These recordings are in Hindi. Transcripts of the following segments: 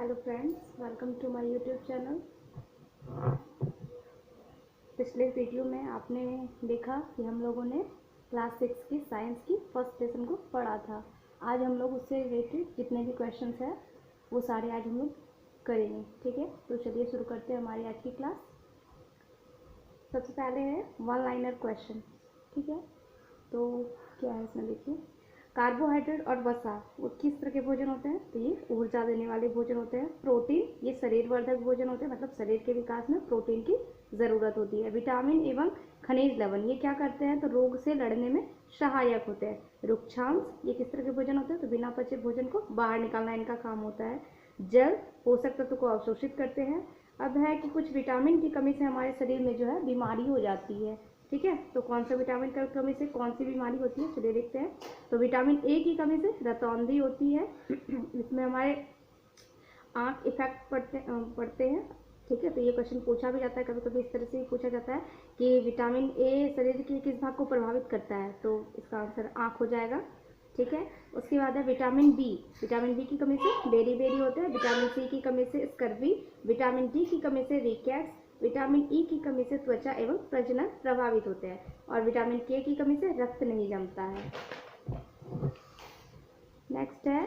Hello friends, welcome to my YouTube channel. पिछले वीडियो में आपने देखा कि हम लोगों ने क्लास 6 की साइंस की फर्स्ट लेसन को पढ़ा था। आज हम लोग उससे रिलेटेड जितने भी क्वेश्चंस हैं वो सारे आज हम लोग करेंगे। ठीक है, तो चलिए शुरू करते हैं हमारी आज की क्लास। सबसे पहले है वन लाइनर क्वेश्चन। ठीक है, तो क्या है इसमें देखिए, कार्बोहाइड्रेट और वसा वो किस तरह के भोजन होते हैं? तो ये ऊर्जा देने वाले भोजन होते हैं। प्रोटीन ये शरीर वर्धक भोजन होते हैं, मतलब शरीर के विकास में प्रोटीन की ज़रूरत होती है। विटामिन एवं खनिज लवण ये क्या करते हैं? तो रोग से लड़ने में सहायक होते हैं। रुक्षांश ये किस तरह के भोजन होते हैं? तो बिना पचे भोजन को बाहर निकालना इनका काम होता है। जल पोषक तत्व को अवशोषित करते हैं। अब है कि कुछ विटामिन की कमी से हमारे शरीर में जो है बीमारी हो जाती है। ठीक है, तो कौन सा विटामिन की कमी से कौन सी बीमारी होती है, चलिए देखते हैं। तो विटामिन ए की कमी से रतौंधी होती है। इसमें हमारे आंख इफेक्ट पड़ते हैं। ठीक है, तो ये क्वेश्चन पूछा भी जाता है, कभी कभी इस तरह से पूछा जाता है कि विटामिन ए शरीर के किस भाग को प्रभावित करता है, तो इसका आंसर आंख हो जाएगा। ठीक है, उसके बाद है विटामिन बी। विटामिन बी की कमी से बेरी बेरी होते हैं। विटामिन सी की कमी से स्कर्वी। विटामिन डी की कमी से रिकेट्स। विटामिन ई की कमी से त्वचा एवं प्रजनन प्रभावित होते हैं। और विटामिन के की कमी से रक्त नहीं जमता है। नेक्स्ट है,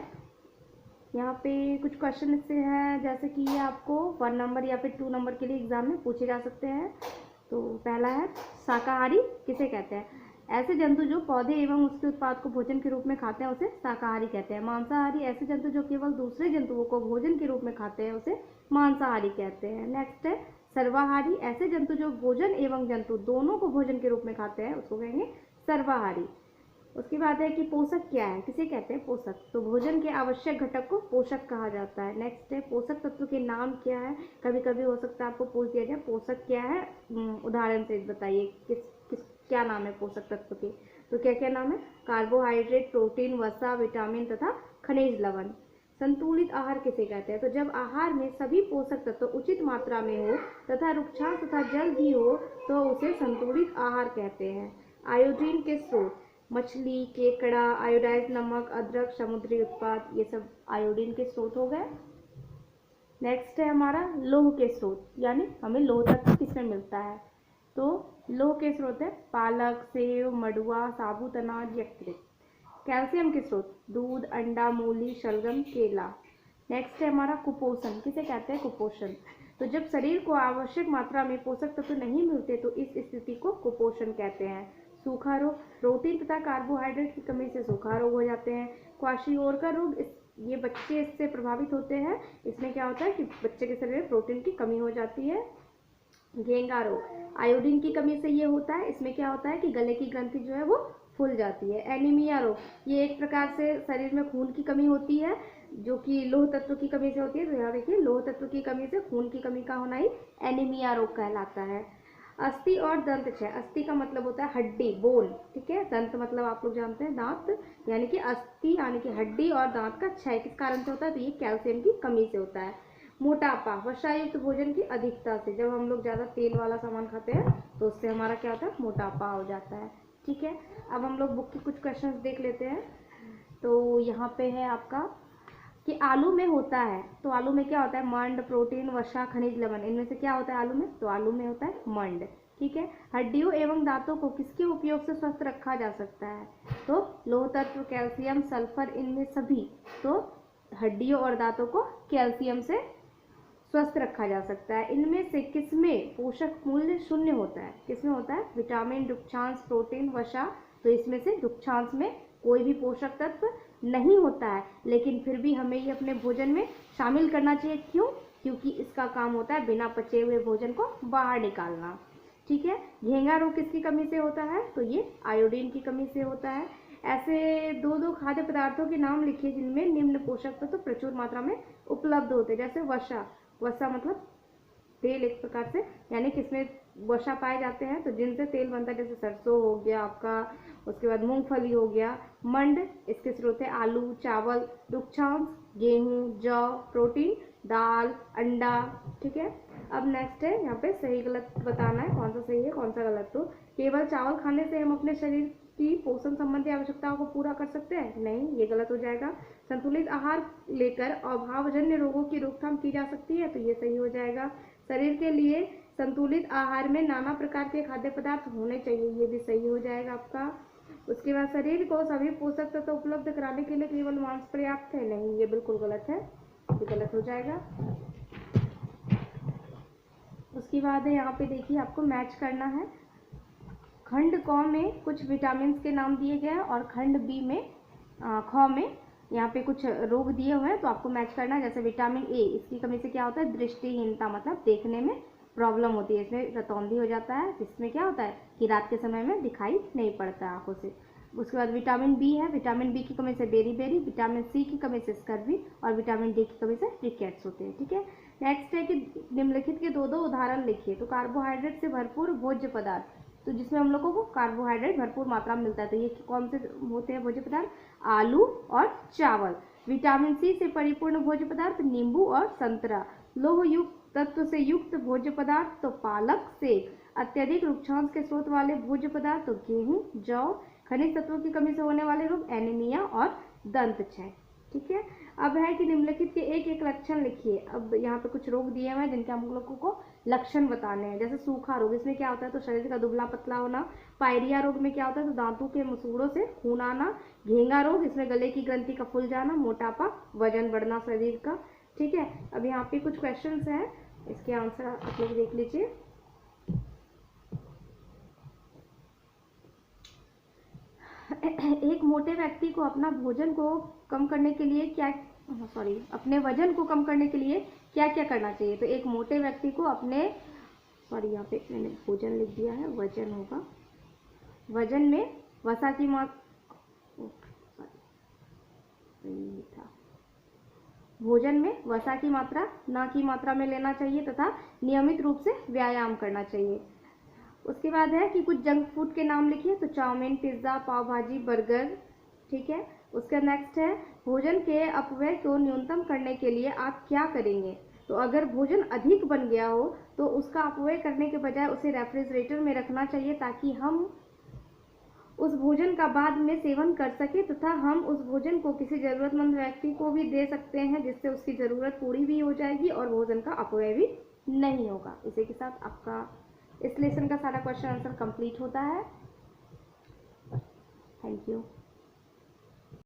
यहाँ पे कुछ क्वेश्चन इससे हैं, जैसे कि ये आपको 1 नंबर या फिर 2 नंबर के लिए एग्जाम में पूछे जा सकते हैं। तो पहला है, शाकाहारी किसे कहते हैं? ऐसे जंतु जो पौधे एवं उसके उत्पाद को भोजन के रूप में खाते हैं उसे शाकाहारी कहते हैं। मांसाहारी ऐसे जंतु जो केवल दूसरे जंतुओं को भोजन के रूप में खाते हैं उसे मांसाहारी कहते हैं। नेक्स्ट है, सर्वाहारी ऐसे जंतु जो भोजन एवं जंतु दोनों को भोजन के रूप में खाते हैं उसको कहेंगे सर्वाहारी। उसके बाद है कि पोषक क्या है, किसे कहते हैं? पोषक। तो भोजन के आवश्यक घटक को पोषक कहा जाता है। नेक्स्ट है, पोषक तत्व के नाम क्या है? कभी कभी हो सकता है आपको पूछ दिया जाए पोषक क्या है, उदाहरण से बताइए किस किस क्या नाम है पोषक तत्व के। तो क्या क्या नाम है? कार्बोहाइड्रेट, प्रोटीन, वसा, विटामिन तथा खनिज लवण। संतुलित आहार किसे कहते हैं? तो जब आहार में सभी पोषक तत्व उचित मात्रा में हो तथा रुक्षांश तथा जल भी हो तो उसे संतुलित आहार कहते हैं। आयोडीन के स्रोत, मछली, केकड़ा, आयोडाइज नमक, अदरक, समुद्री उत्पाद, ये सब आयोडीन के स्रोत हो गए। नेक्स्ट है हमारा लौह के स्रोत, यानी हमें लौह तत्व किसमें मिलता है? तो लौह के स्रोत है पालक, सेव, मडुआ, साबुत अनाज, यकृत। कैल्शियम के स्रोत, दूध, अंडा, मूली, शलगम, केला। नेक्स्ट है हमारा कुपोषण, किसे कहते हैं? कुपोषण। तो जब शरीर को आवश्यक मात्रा में पोषक तत्व नहीं मिलते तो इस स्थिति को कुपोषण कहते हैं। सूखा रोग, प्रोटीन तथा कार्बोहाइड्रेट की कमी से सूखा रोग हो जाते हैं। क्वाशियोरका रोग, ये बच्चे इससे प्रभावित होते हैं। इसमें क्या होता है कि बच्चे के शरीर में प्रोटीन की कमी हो जाती है। घेंगा रोग, आयोडीन की कमी से ये होता है। इसमें क्या होता है कि गले की ग्रंथि जो है वो फूल जाती है। एनीमिया रोग, ये एक प्रकार से शरीर में खून की कमी होती है जो कि लौह तत्व की कमी से होती है। तो यहाँ देखिए, लौह तत्व की कमी से खून की कमी का होना ही एनीमिया रोग कहलाता है। अस्थि और दंत क्षय, अस्थि का मतलब होता है हड्डी, बोन। ठीक है, दंत मतलब आप लोग जानते हैं दांत, यानी कि अस्थि यानी कि हड्डी और दांत का क्षय किस कारण से होता है? तो ये कैल्शियम की कमी से होता है। मोटापा, वसायुक्त भोजन की अधिकता से, जब हम लोग ज़्यादा तेल वाला सामान खाते हैं तो उससे हमारा क्या होता है? मोटापा हो जाता है। ठीक है, अब हम लोग बुक की कुछ क्वेश्चंस देख लेते हैं। तो यहाँ पे है आपका कि आलू में होता है, तो आलू में क्या होता है? मंड, प्रोटीन, वसा, खनिज लवण, इनमें से क्या होता है आलू में? तो आलू में होता है मंड। ठीक है, हड्डियों एवं दांतों को किसके उपयोग से स्वस्थ रखा जा सकता है? तो लौह तत्व, कैल्शियम, सल्फर, इनमें सभी। तो हड्डियों और दांतों को कैल्शियम से स्वस्थ रखा जा सकता है। इनमें से किसमें पोषक मूल्य शून्य होता है? किसमें होता है? विटामिन, रुक्षांश, प्रोटीन, वसा। तो इसमें से रुक्षांश में कोई भी पोषक तत्व नहीं होता है, लेकिन फिर भी हमें ये अपने भोजन में शामिल करना चाहिए। क्यों? क्योंकि इसका काम होता है बिना पचे हुए भोजन को बाहर निकालना। ठीक है, घेंगा रोग किसकी कमी से होता है? तो ये आयोडीन की कमी से होता है। ऐसे दो खाद्य पदार्थों के नाम लिखिए जिनमें निम्न पोषक तत्व प्रचुर मात्रा में उपलब्ध होते हैं। जैसे वसा, वसा मतलब तेल एक प्रकार से, यानी किसमें वसा पाए जाते हैं? तो जिनसे तेल बनता है, जैसे सरसों हो गया आपका, उसके बाद मूंगफली हो गया। मंड, इसके स्रोत है आलू, चावल। रुक्षांश, गेहूं, जौ। प्रोटीन, दाल, अंडा। ठीक है, अब नेक्स्ट है यहाँ पे सही गलत बताना है, कौन सा सही है कौन सा गलत। तो केवल चावल खाने से हम अपने शरीर की पोषण संबंधी आवश्यकताओं को पूरा कर सकते हैं? नहीं, ये गलत हो जाएगा। संतुलित आहार लेकर अभावजन्य रोगों की रोकथाम की जा सकती है, तो ये सही हो जाएगा। शरीर के लिए संतुलित आहार में नाना प्रकार के खाद्य पदार्थ होने चाहिए, ये भी सही हो जाएगा आपका। उसके बाद शरीर को सभी पोषक तत्व उपलब्ध कराने के लिए केवल मांस पर्याप्त है, नहीं, ये बिल्कुल गलत है, ये गलत हो जाएगा। उसके बाद है यहाँ पे देखिए आपको मैच करना है। खंड क में कुछ विटामिन के नाम दिए गए हैं और खंड बी में ख में यहाँ पे कुछ रोग दिए हुए हैं, तो आपको मैच करना है। जैसे विटामिन ए, इसकी कमी से क्या होता है, दृष्टिहीनता, मतलब देखने में प्रॉब्लम होती है, इसमें रतौंधी हो जाता है, जिसमें क्या होता है कि रात के समय में दिखाई नहीं पड़ता आंखों से। उसके बाद विटामिन बी है, विटामिन बी की कमी से बेरी, विटामिन सी की कमी से स्कर्वी और विटामिन डी की कमी से रिकेट्स होते हैं, ठीक है। नेक्स्ट है कि निम्नलिखित के दो उदाहरण लिखिए। तो कार्बोहाइड्रेट से भरपूर भोज्य पदार्थ, तो जिसमें हम लोगों को कार्बोहाइड्रेट भरपूर मात्रा में मिलता है, तो ये कौन से होते हैं भोज्य पदार्थ, आलू और चावल। विटामिन सी से परिपूर्ण भोज्य पदार्थ, नींबू और संतरा। लोह युक्त तत्व से युक्त भोज्य पदार्थ, तो पालक से। अत्यधिक रुक्षांश के स्रोत वाले भोज्य पदार्थ, तो गेहूं, जौ। खनिज तत्वों की कमी से होने वाले रोग, एनीमिया और दंत क्षय, ठीक है। अब है कि निम्नलिखित के एक एक लक्षण लिखिए। अब यहाँ पे कुछ रोग दिए हुए हैं जिनके हम लोगों को लक्षण बताने हैं। जैसे सूखा रोग, इसमें क्या होता है, तो शरीर का दुबला पतला होना। पायरिया रोग में क्या होता है, तो दांतों के मसूड़ों से खून आना। घेंगा रोग, इसमें गले की ग्रंथि का फूल जाना। मोटापा, वजन बढ़ना शरीर का, ठीक है। अब यहाँ पे कुछ क्वेश्चन हैं, इसके आंसर आप लोग देख लीजिए। एक मोटे व्यक्ति को अपना भोजन को कम करने के लिए अपने वजन को कम करने के लिए क्या क्या करना चाहिए। तो एक मोटे व्यक्ति को अपने यहाँ पे मैंने भोजन लिख दिया है, वजन होगा। वजन में वसा की भोजन में वसा की मात्रा ना की मात्रा में लेना चाहिए तथा नियमित रूप से व्यायाम करना चाहिए। उसके बाद है कि कुछ जंक फूड के नाम लिखिए। तो चाउमीन, पिज्ज़ा, पाव भाजी, बर्गर, ठीक है। उसका नेक्स्ट है भोजन के अपव्यय को न्यूनतम करने के लिए आप क्या करेंगे। तो अगर भोजन अधिक बन गया हो तो उसका अपव्यय करने के बजाय उसे रेफ्रिजरेटर में रखना चाहिए, ताकि हम उस भोजन का बाद में सेवन कर सके तथा हम उस भोजन को किसी ज़रूरतमंद व्यक्ति को भी दे सकते हैं, जिससे उसकी ज़रूरत पूरी भी हो जाएगी और भोजन का अपव्यय भी नहीं होगा। इसी के साथ आपका इस लेसन का सारा क्वेश्चन आंसर कंप्लीट होता है। Thank you.